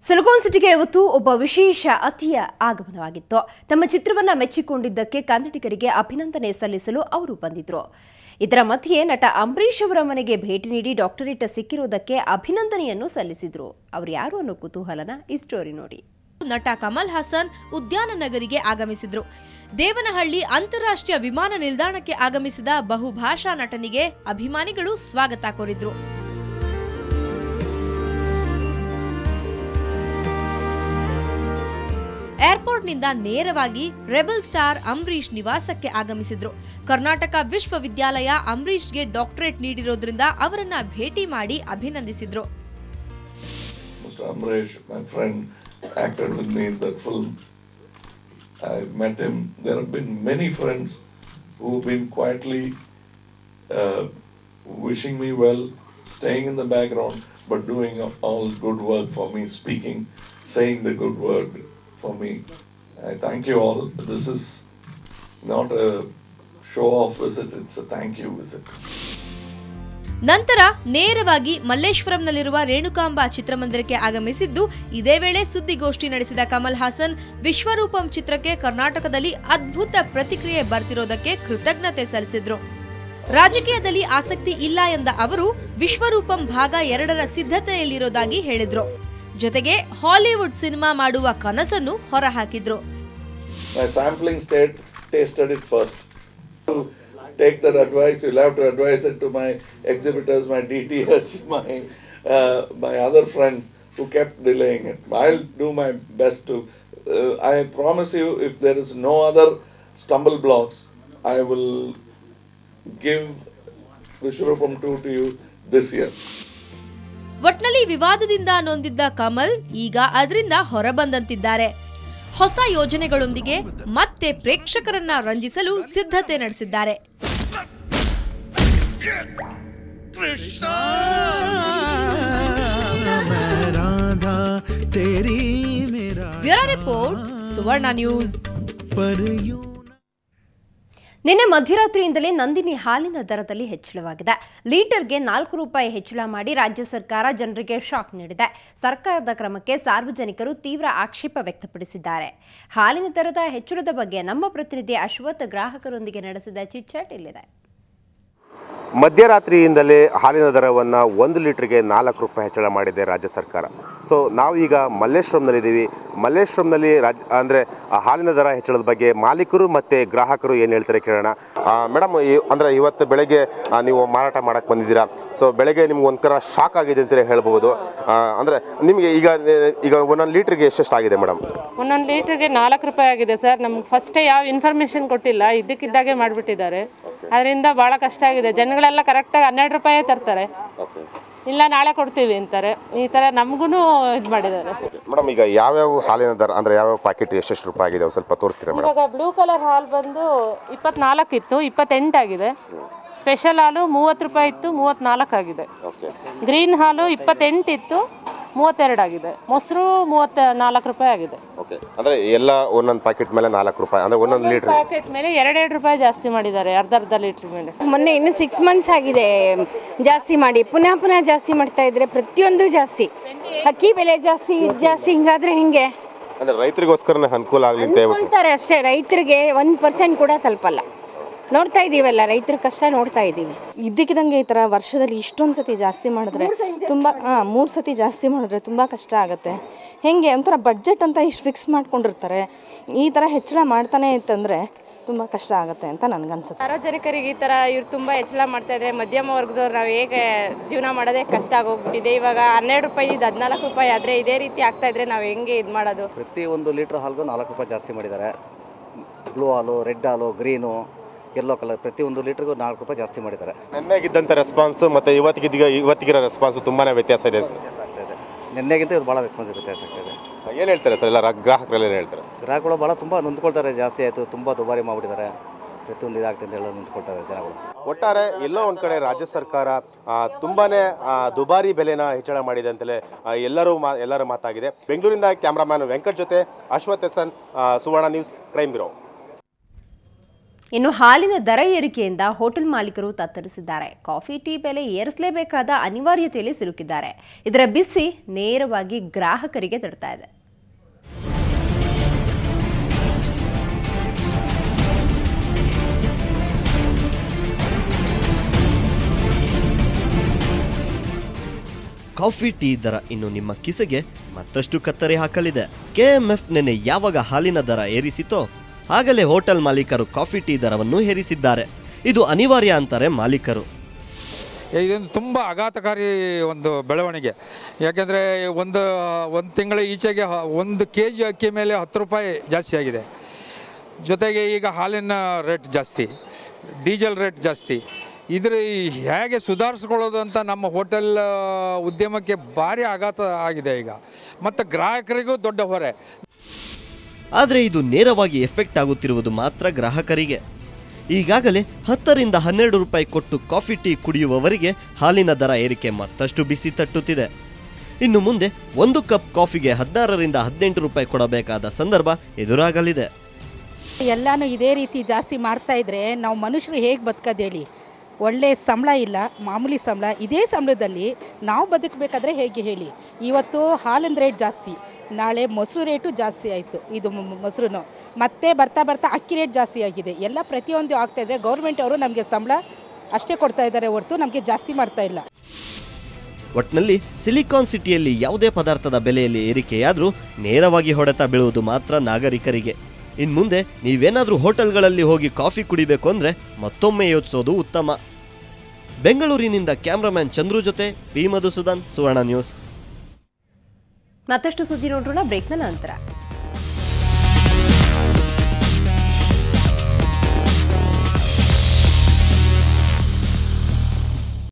Silicon ಸಿಟಿಗೆ ಇವತ್ತು ಒಬ್ಬ ವಿಶೇಷ ಅತಿಥಿಯ ಆಗಮನವಾಗಿತ್ತು. ತಮ್ಮ ಚಿತ್ರವನ್ನ ಮೆಚ್ಚಿಕೊಂಡಿದ್ದಕ್ಕೆ ಕನ್ನಡಿಗರಿಗೆ ಅಭಿನಂದನೆ ಸಲ್ಲಿಸಲು ಅವರು ಬಂದಿದ್ರು. ಇದರ ಮಧ್ಯೆ ನಟ ಅಂಬರೀಶ್ ಅವರ ಮನೆಗೆ ಭೇಟಿ ನೀಡಿ ಡಾಕ್ಟರೇಟ್ ಸಿಕ್ಕಿರುವುದಕ್ಕೆ ಅಭಿನಂದನೆಯನ್ನು ಸಲ್ಲಿಸಿದ್ರು. ಅವರು ಯಾರು ಅನ್ನೋ ಕುತೂಹಲನ ಈ ಸ್ಟೋರಿ ನೋಡಿ. ನಟ ಕಮಲ್ ಹಾಸನ್ ಉದ್ಯಾನ ನಗರಿಗೆ ಆಗಮಿಸಿದ್ರು. ದೇವನಹಳ್ಳಿ ಅಂತಾರಾಷ್ಟ್ರೀಯ ವಿಮಾನ ನಿಲ್ದಾಣಕ್ಕೆ ಆಗಮಿಸಿದ ಬಹುಭಾಷಾ ನಟನಿಗೆ ಅಭಿಮಾನಿಗಳು ಸ್ವಾಗತ ಕೋರಿದ್ರು. ಏರ್ಪೋರ್ಟ್ನಿಂದ ನೇರವಾಗಿ ರೆಬಲ್ ಸ್ಟಾರ್ ಅಂಬರೀಶ್ ನಿವಾಸಕ್ಕೆ ಆಗಮಿಸಿದ್ರು. ಕರ್ನಾಟಕ ವಿಶ್ವವಿದ್ಯಾಲಯ ಅಂಬರೀಶ್ಗೆ ಡಾಕ್ಟರೇಟ್ ನೀಡಿರೋದ್ರಿಂದ ಅವರನ್ನ ಭೇಟಿ ಮಾಡಿ ಅಭಿನಂದಿಸಿದ್ರು. Acted with me in that film. I've met him. There have been many friends who have been quietly wishing me well, staying in the background, but doing all good work for me, speaking, saying the good word for me. I thank you all. This is not a show-off visit, it's a thank you visit. ನಂತರ ನೇರವಾಗಿ ಮಲ್ಲೇಶ್ವರಂನಲ್ಲಿರುವ ರೇಣುಕಾಂಬ ಚಿತ್ರಮಂದಿರಕ್ಕೆ ಆಗಮಿಸಿದ್ದು. ಇದೇ ವೇಳೆ ಸುದ್ದಿಗೋಷ್ಠಿ ನಡೆಸಿದ ಕಮಲ್ ಹಾಸನ್ ವಿಶ್ವರೂಪಂ ಚಿತ್ರಕ್ಕೆ ಕರ್ನಾಟಕದಲ್ಲಿ ಅದ್ಭುತ ಪ್ರತಿಕ್ರಿಯೆ ಬರ್ತಿರೋದಕ್ಕೆ ಕೃತಜ್ಞತೆ ಸಲ್ಲಿಸಿದ್ರು. ರಾಜಕೀಯದಲ್ಲಿ ಆಸಕ್ತಿ ಇಲ್ಲ ಎಂದ ಅವರು ವಿಶ್ವರೂಪಂ ಭಾಗ 2ರ ಸಿದ್ಧತೆಯಲ್ಲಿರೋದಾಗಿ ಹೇಳಿದ್ರು. ಜೊತೆಗೆ ಹಾಲಿವುಡ್ ಸಿನಿಮಾ ಮಾಡುವ ಕನಸನ್ನು ಹೊರಹಾಕಿದ್ರು. Take that advice. You'll have to advise it to my exhibitors, my DTH, my other friends who kept delaying it. I'll do my best to. I promise you, if there is no other stumble blocks, I will give Vishwarupam 2 to you this year. ಒಟ್ನಲ್ಲಿ ವಿವಾದದಿಂದ ನೊಂದಿದ್ದ ಕಮಲ್ ಈಗ ಅದರಿಂದ ಹೊರಬಂದಂತಿದ್ದಾರೆ. ಹೊಸ ಯೋಜನೆಗಳೊಂದಿಗೆ ಮತ್ತೆ ಪ್ರೇಕ್ಷಕರನ್ನ ರಂಜಿಸಲು ಸಿದ್ಧತೆ ನಡೆಸಿದ್ದಾರೆ. Bureau report, ಸುವರ್ಣ news. ನಿನ್ನೆ ಮಧ್ಯರಾತ್ರಿಯಿಂದಲೇ ನಂದಿನಿ ಹಾಲಿನ ದರದಲ್ಲಿ ಹೆಚ್ಚಳವಾಗಿದೆ. ಲೀಟರ್ಗೆ 4 ರೂಪಾಯಿ ಹೆಚ್ಚಳ ಮಾಡಿ ರಾಜ್ಯ ಸರ್ಕಾರ ಜನರಿಗೆ ಶಾಕ್ ನೀಡಿದೆ. ಸರ್ಕಾರದ ಕ್ರಮಕ್ಕೆ ಸಾರ್ವಜನಿಕರು ತೀವ್ರ ಆಕ್ಷೇಪ ವ್ಯಕ್ತಪಡಿಸಿದ್ದಾರೆ. ಹಾಲಿನ ದರದ ಹೆಚ್ಚಳದ ಬಗ್ಗೆ ನಮ್ಮ ಪ್ರತಿನಿಧಿ ಅಶ್ವಥ್ ಗ್ರಾಹಕರೊಂದಿಗೆ ನಡೆಸಿದ ಚಿಟ್ಚಾಟ್ ಇಲ್ಲಿದೆ. ಮಧ್ಯರಾತ್ರಿಯಿಂದಲೇ ಹಾಲಿನ ದರವನ್ನು 1 ಲೀಟ್ರಿಗೆ 4 ರೂಪಾಯಿ ಹೆಚ್ಚಳ ಮಾಡಿದೆ ರಾಜ್ಯ ಸರ್ಕಾರ. ಸೊ ನಾವೀಗ ಮಲ್ಲೇಶ್ವರಂನಲ್ಲಿದ್ದೀವಿ. ಮಲ್ಲೇಶ್ವರಂನಲ್ಲಿ ಅಂದರೆ ಹಾಲಿನ ದರ ಹೆಚ್ಚಳದ ಬಗ್ಗೆ ಮಾಲೀಕರು ಮತ್ತು ಗ್ರಾಹಕರು ಏನು ಹೇಳ್ತಾರೆ ಕೇಳೋಣ. ಮೇಡಮ್, ಅಂದರೆ ಇವತ್ತು ಬೆಳಗ್ಗೆ ನೀವು ಮಾರಾಟ ಮಾಡೋಕ್ಕೆ ಬಂದಿದ್ದೀರಾ. ಸೊ ಬೆಳಗ್ಗೆ ನಿಮ್ಗೆ ಒಂಥರ ಶಾಕ್ ಆಗಿದೆ ಅಂತಲೇ ಹೇಳ್ಬೋದು. ಅಂದರೆ ನಿಮಗೆ ಈಗ ಒಂದೊಂದು ಲೀಟ್ರಿಗೆ ಎಷ್ಟೆಷ್ಟಾಗಿದೆ ಮೇಡಮ್? ಒಂದೊಂದು ಲೀಟ್ರಿಗೆ 4 ರೂಪಾಯಿ ಆಗಿದೆ ಸರ್. ನಮ್ಗೆ ಫಸ್ಟೇ ಯಾವ ಇನ್ಫಾರ್ಮೇಷನ್ ಕೊಟ್ಟಿಲ್ಲ, ಇದ್ದಕ್ಕಿದ್ದಾಗೆ ಮಾಡಿಬಿಟ್ಟಿದ್ದಾರೆ. ಅದರಿಂದ ಭಾಳ ಕಷ್ಟ ಆಗಿದೆ. ಜನಗಳೆಲ್ಲ ಕರೆಕ್ಟಾಗಿ 12 ರೂಪಾಯೇ ತರ್ತಾರೆ, ಇಲ್ಲ ನಾಳೆ ಕೊಡ್ತೀವಿ ಅಂತಾರೆ. ಈ ಥರ ನಮಗೂ ಇದು ಮಾಡಿದ್ದಾರೆ. ಮೇಡಮ್, ಈಗ ಯಾವ್ಯಾವ ಹಾಲಿನ ದರ ಅಂದರೆ ಯಾವ್ಯಾವ ಪ್ಯಾಕೆಟ್ ಎಷ್ಟೆಷ್ಟು ರೂಪಾಯಿ ಆಗಿದೆ ಸ್ವಲ್ಪ ತೋರಿಸ್ತೀರಾ ಮೇಡಮ್? ಇವಾಗ ಬ್ಲೂ ಕಲರ್ ಹಾಲು ಬಂದು 24 ಇತ್ತು, 28 ಆಗಿದೆ. ಸ್ಪೆಷಲ್ ಹಾಲು 30 ರೂಪಾಯಿ ಇತ್ತು, 34 ಆಗಿದೆ. ಗ್ರೀನ್ ಹಾಲು 28 ಇತ್ತು, 32 ಆಗಿದೆ. ಮೊಸರು 34 ರೂಪಾಯಿ ಆಗಿದೆ. ಅಂದರೆ ಎಲ್ಲ ಒಂದೊಂದು ಪ್ಯಾಕೆಟ್ ಮೇಲೆ 4 ರೂಪಾಯಿ, ಅಂದರೆ ಒಂದೊಂದು ಲೀಟರ್ ಪ್ಯಾಕೆಟ್ ಮೇಲೆ 2 ರೂಪಾಯಿ ಜಾಸ್ತಿ ಮಾಡಿದ್ದಾರೆ, ಅರ್ಧ ಲೀಟ್ರ್ ಮೇಲೆ. ಮೊನ್ನೆ ಇನ್ನು 6 ಮಂತ್ಸ್ ಆಗಿದೆ ಜಾಸ್ತಿ ಮಾಡಿ, ಪುನಃ ಜಾಸ್ತಿ ಮಾಡ್ತಾ ಇದ್ರೆ ಪ್ರತಿಯೊಂದು ಜಾಸ್ತಿ. ಅಕ್ಕಿ ಬೆಲೆ ಜಾಸ್ತಿ ಹಿಂಗಾದ್ರೆ ಹಿಂಗೆ ಅಂದರೆ ರೈತರಿಗೋಸ್ಕರ ಅನುಕೂಲ ಆಗಲಿ ಅಂತ ಹೇಳ್ತಾರೆ ಅಷ್ಟೇ. ರೈತರಿಗೆ 1% ಕೂಡ ತಲುಪಲ್ಲ. ನೋಡ್ತಾ ಇದ್ದೀವಲ್ಲ, ರೈತರ ಕಷ್ಟ ನೋಡ್ತಾ ಇದ್ದೀವಿ. ಇದ್ದಕ್ಕಿದ್ದಂಗೆ ಈ ಥರ ವರ್ಷದಲ್ಲಿ ಇಷ್ಟೊಂದು ಸತಿ ಜಾಸ್ತಿ ಮಾಡಿದ್ರೆ ತುಂಬ 3 ಸತಿ ಜಾಸ್ತಿ ಮಾಡಿದ್ರೆ ತುಂಬ ಕಷ್ಟ ಆಗುತ್ತೆ. ಹೇಗೆ ಒಂಥರ ಬಡ್ಜೆಟ್ ಅಂತ ಇಷ್ಟು ಫಿಕ್ಸ್ ಮಾಡ್ಕೊಂಡಿರ್ತಾರೆ. ಈ ಥರ ಹೆಚ್ಚಳ ಮಾಡ್ತಾನೆ ಇತ್ತಂದರೆ ತುಂಬ ಕಷ್ಟ ಆಗುತ್ತೆ ಅಂತ ನನಗನ್ಸುತ್ತೆ. ಸಾರ್ವಜನಿಕರಿಗೆ ಈ ಥರ ಇವ್ರು ತುಂಬ ಹೆಚ್ಚಳ ಮಾಡ್ತಾಯಿದ್ರೆ ಮಧ್ಯಮ ವರ್ಗದವ್ರು ನಾವು ಹೇಗೆ ಜೀವನ ಮಾಡೋದೇ ಕಷ್ಟ ಆಗೋಗ್ಬಿಟ್ಟಿದೆ. ಇವಾಗ 12 ರೂಪಾಯಿ 14 ರೂಪಾಯಿ ಆದರೆ ಇದೇ ರೀತಿ ಆಗ್ತಾಯಿದ್ರೆ ನಾವು ಹೆಂಗೆ ಇದು ಮಾಡೋದು? ಪ್ರತಿ 1 ಲೀಟ್ರ್ ಹಾಲ್ಗೂ 4 ರೂಪಾಯಿ ಜಾಸ್ತಿ ಮಾಡಿದ್ದಾರೆ. ಬ್ಲೂ ಹಾಲು, ರೆಡ್ ಹಾಲು, ಗ್ರೀನು, ಯೆಲ್ಲೋ ಕಲರ್ ಪ್ರತಿ 1 ಲೀಟ್ರಿಗೂ 4 ರೂಪಾಯಿ ಜಾಸ್ತಿ ಮಾಡಿದ್ದಾರೆ. ನೆನ್ನೆಗಿದ್ದಂಥ ರೆಸ್ಪಾನ್ಸು ಮತ್ತು ಇವತ್ತಿಗಿರೋ ರೆಸ್ಪಾನ್ಸು ತುಂಬಾ ವ್ಯತ್ಯಾಸ ಇದೆ. ನಿನ್ನೆಗಿಂತ ಇದು ಭಾಳ ರೆಸ್ಪಾನ್ಸ್ ವ್ಯತ್ಯಾಸ ಆಗ್ತಾಯಿದೆ. ಏನು ಹೇಳ್ತಾರೆ ಸರ್ ಎಲ್ಲ ಗ್ರಾಹಕರೆಲ್ಲ ಏನು ಹೇಳ್ತಾರೆ? ಗ್ರಾಹಕರು ಭಾಳ ತುಂಬ ನೊಂದ್ಕೊಳ್ತಾರೆ. ಜಾಸ್ತಿ ಆಯಿತು, ತುಂಬ ದುಬಾರಿ ಮಾಡಿಬಿಟ್ಟಿದ್ದಾರೆ, ಪ್ರತಿಯೊಂದು ಇದಾಗ್ತದೆ ಅಂತ ಹೇಳಿ ನೊಂದ್ಕೊಳ್ತಾರೆ ಜನಗಳು. ಒಟ್ಟಾರೆ ಎಲ್ಲೋ ಒಂದು ಕಡೆ ರಾಜ್ಯ ಸರ್ಕಾರ ತುಂಬಾ ದುಬಾರಿ ಬೆಲೆನ ಹೆಚ್ಚಳ ಮಾಡಿದೆ ಅಂತಲೇ ಎಲ್ಲರ ಮಾತಾಗಿದೆ. ಬೆಂಗಳೂರಿಂದ ಕ್ಯಾಮ್ರಾಮ್ಯಾನ್ ವೆಂಕಟ್ ಜೊತೆ ಅಶ್ವಥ್ ಎಸ್ ಎನ್, ಸುವರ್ಣ ನ್ಯೂಸ್, ಕ್ರೈಮ್ ಬ್ಯೂರೋ. ಇನ್ನು ಹಾಲಿನ ದರ ಏರಿಕೆಯಿಂದ ಹೋಟೆಲ್ ಮಾಲೀಕರು ತತ್ತರಿಸಿದ್ದಾರೆ. ಕಾಫಿ ಟೀ ಬೆಲೆ ಏರಿಸಲೇಬೇಕಾದ ಅನಿವಾರ್ಯತೆಯಲ್ಲಿ ಸಿಲುಕಿದ್ದಾರೆ. ಇದರ ಬಿಸಿ ನೇರವಾಗಿ ಗ್ರಾಹಕರಿಗೆ ತಡ್ತಾ ಇದೆ. ಕಾಫಿ ಟೀ ದರ ಇನ್ನು ನಿಮ್ಮ ಕಿಸೆಗೆ ಮತ್ತಷ್ಟು ಕತ್ತರಿ ಹಾಕಲಿದೆ. ಕೆಎಂಎಫ್ ನೆನೆ ಯಾವಾಗ ಹಾಲಿನ ದರ ಏರಿಸಿತೋ ಆಗಲೇ ಹೋಟೆಲ್ ಮಾಲೀಕರು ಕಾಫಿ ಟೀ ದರವನ್ನು ಏರಿಸಿದ್ದಾರೆ. ಇದು ಅನಿವಾರ್ಯ ಅಂತಾರೆ ಮಾಲೀಕರು. ಇದೊಂದು ತುಂಬ ಆಘಾತಕಾರಿ ಒಂದು ಬೆಳವಣಿಗೆ. ಯಾಕೆಂದರೆ ಒಂದು ತಿಂಗಳ ಈಚೆಗೆ 1 kg ಅಕ್ಕಿ ಮೇಲೆ 10 ರೂಪಾಯಿ ಜಾಸ್ತಿ ಆಗಿದೆ. ಜೊತೆಗೆ ಈಗ ಹಾಲಿನ ರೇಟ್ ಜಾಸ್ತಿ, ಡೀಸೆಲ್ ರೇಟ್ ಜಾಸ್ತಿ. ಇದ್ರ ಹೇಗೆ ಸುಧಾರಿಸ್ಕೊಳ್ಳೋದು ಅಂತ ನಮ್ಮ ಹೋಟೆಲ್ ಉದ್ಯಮಕ್ಕೆ ಭಾರಿ ಆಘಾತ ಆಗಿದೆ ಈಗ, ಮತ್ತು ಗ್ರಾಹಕರಿಗೂ ದೊಡ್ಡ ಹೊರೆ. ಆದರೆ ಇದು ನೇರವಾಗಿ ಎಫೆಕ್ಟ್ ಆಗುತ್ತಿರುವುದು ಮಾತ್ರ ಗ್ರಾಹಕರಿಗೆ. ಈಗಾಗಲೇ 10 ರಿಂದ 12 ರೂಪಾಯಿ ಕೊಟ್ಟು ಕಾಫಿ ಟೀ ಕುಡಿಯುವವರಿಗೆ ಹಾಲಿನ ದರ ಏರಿಕೆ ಮತ್ತಷ್ಟು ಬಿಸಿ ತಟ್ಟುತ್ತಿದೆ. ಇನ್ನು ಮುಂದೆ 1 ಕಪ್ ಕಾಫಿಗೆ 16 ರಿಂದ 18 ರೂಪಾಯಿ ಕೊಡಬೇಕಾದ ಸಂದರ್ಭ ಎದುರಾಗಲಿದೆ. ಎಲ್ಲಾನು ಇದೇ ರೀತಿ ಜಾಸ್ತಿ ಮಾಡ್ತಾ ಇದ್ರೆ ನಾವು ಮನುಷ್ಯರು ಹೇಗೆ ಬದುಕೋದು ಹೇಳಿ? ಒಳ್ಳೆ ಸಂಬಳ ಇಲ್ಲ, ಮಾಮೂಲಿ ಸಂಬಳ. ಇದೇ ಸಂಬಳದಲ್ಲಿ ನಾವು ಬದುಕಬೇಕಾದ್ರೆ ಹೇಗೆ ಹೇಳಿ? ಇವತ್ತು ಹಾಲಿನ ರೇಟ್ ಜಾಸ್ತಿ, ನಾಳೆ ಮೊಸರು ರೇಟು ಜಾಸ್ತಿ ಆಯಿತು. ಇದು ಮೊಸರು ಮತ್ತೆ ಬರ್ತಾ ಬರ್ತಾ ಅಕ್ಕಿ ರೇಟ್ ಜಾಸ್ತಿ ಆಗಿದೆ. ಎಲ್ಲ ಪ್ರತಿಯೊಂದು ಆಗ್ತಾಯಿದ್ರೆ ಗೌರ್ಮೆಂಟ್ ಅವರು ನಮಗೆ ಸಂಬಳ ಅಷ್ಟೇ ಕೊಡ್ತಾ ಇದ್ದಾರೆ ಹೊರತು ನಮಗೆ ಜಾಸ್ತಿ ಮಾಡ್ತಾ ಇಲ್ಲ. ಒಟ್ನಲ್ಲಿ ಸಿಲಿಕಾನ್ ಸಿಟಿಯಲ್ಲಿ ಯಾವುದೇ ಪದಾರ್ಥದ ಬೆಲೆಯಲ್ಲಿ ಏರಿಕೆಯಾದರೂ ನೇರವಾಗಿ ಹೊಡೆತ ಬೀಳುವುದು ಮಾತ್ರ ನಾಗರಿಕರಿಗೆ. ಇನ್ಮುಂದೆ ನೀವೇನಾದರೂ ಹೋಟೆಲ್ಗಳಲ್ಲಿ ಹೋಗಿ ಕಾಫಿ ಕುಡಿಬೇಕು ಅಂದರೆ ಮತ್ತೊಮ್ಮೆ ಯೋಚಿಸೋದು ಉತ್ತಮ. ಬೆಂಗಳೂರಿನಿಂದ ಕ್ಯಾಮ್ರಾಮನ್ ಚಂದ್ರು ಜೊತೆ ಪಿ ಮಧುಸೂದನ್, ಸುವರ್ಣ ನ್ಯೂಸ್. ಮತ್ತಷ್ಟು ಸುದ್ದಿ ನೋಡೋಣ ಬ್ರೇಕ್ನ ನಂತರ.